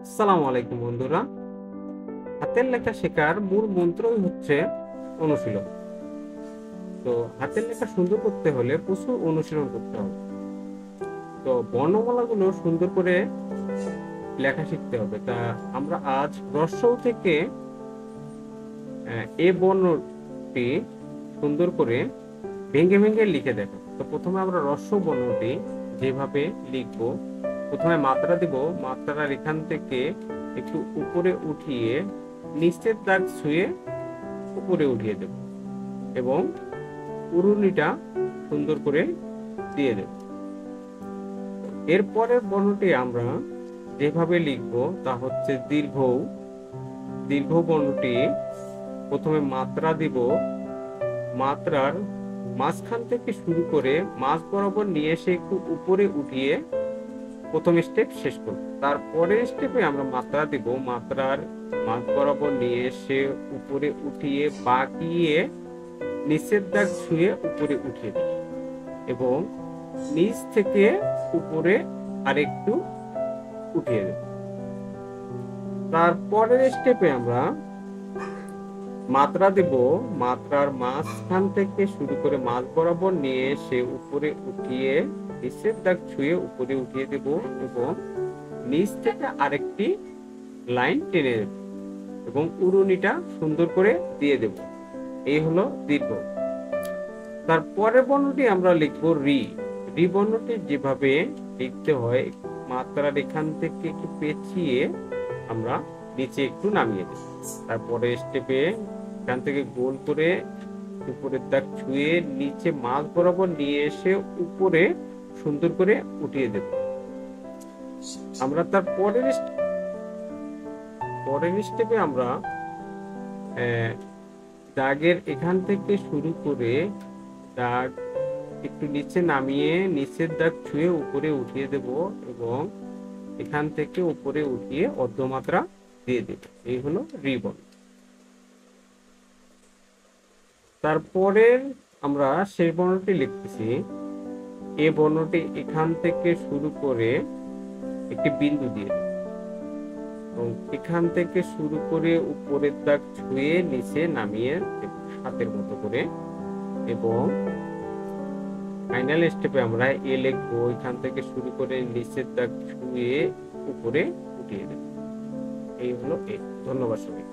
আসসালামু আলাইকুম বন্ধুরা। হাতের লেখা শেখার মূল মন্ত্রই হচ্ছে অনুশীলন। তো হাতের লেখা সুন্দর করতে হলে প্রচুর অনুশীলন করতে হবে। তো বর্ণমালাগুলো সুন্দর করে লেখা শিখতে হবে। তা আমরা আজ রস্বউ থেকে এ বর্ণটি সুন্দর করে ভেঙে ভেঙে লিখে দেখো। তো প্রথমে আমরা রস্বউ বর্ণটি যেভাবে লিখব, প্রথমে মাত্রা দিব, মাত্রার এখান থেকে একটু উপরে উঠিয়ে নিচের দাগ ছুঁয়ে উপরে উঠিয়ে দেব এবং উরুনিটা সুন্দর করে দিয়ে দেব। এরপরের বর্ণটি আমরা যেভাবে লিখব তা হচ্ছে দীর্ঘ। দীর্ঘ বর্ণটি প্রথমে মাত্রা দিব, মাত্রার মাঝখান থেকে শুরু করে মাঝ বরাবর নিয়ে এসে একটু উপরে উঠিয়ে প্রথম স্টেপ শেষ করব। তারপরের স্টেপে আমরা মাত্রা দিব, মাত্রার মাঝ বরাবর নিয়ে এসে উপরে উঠিয়ে বাঁকিয়ে নিচের দাগ ছুঁয়ে উপরে উঠিয়ে দেব এবং নিচ থেকে উপরে আরেকটু উঠিয়ে দেব। তারপরের স্টেপে আমরা মাত্রা দেব, মাত্রার মাঝখান থেকে শুরু করে মাঝ বরাবর নিয়ে এসে উপরে উঠিয়ে নিচের দাগ ছুঁয়ে উপরে উঠিয়ে দেব এবং নিচ থেকে আরেকটি লাইন টেনে দেব এবং উড়ুনিটা সুন্দর করে দিয়ে দেব। এই হলো দীর্ঘ। তারপরের বর্ণটি আমরা লিখবো রি। রি বর্ণটি যেভাবে লিখতে হয়, মাত্রার এখান থেকে একটু পেঁচিয়ে আমরা নিচে একটু নামিয়ে দেব। তারপরে স্টেপে এখান থেকে গোল করে উপরের দাগ ছুঁয়ে নিচে মাঝ বরাবর নিয়ে এসে উপরে সুন্দর করে উঠিয়ে দেব। আমরা তার পরের স্টেপে আমরা দাগের এখান থেকে শুরু করে দাগ একটু নিচে নামিয়ে নিচের দাগ ছুঁয়ে উপরে উঠিয়ে দেব এবং এখান থেকে উপরে উঠিয়ে অর্ধমাত্রা দিয়ে দেব। এই হলো রি বর্ণ। তারপরে আমরা সেই বর্ণটি লিখতেছি। এ বর্ণটি এখান থেকে শুরু করে একটি বিন্দু দিয়ে দেব এবং এখান থেকে শুরু করে উপরের দাগ ছুঁয়ে নিচে নামিয়ে দেব হাতের মতো করে এবং ফাইনাল স্টেপে আমরা এ লিখবো, এখান থেকে শুরু করে নিচের দাগ ছুঁয়ে উপরে উঠিয়ে দেব। এই হলো এ। ধন্যবাদ সবাই।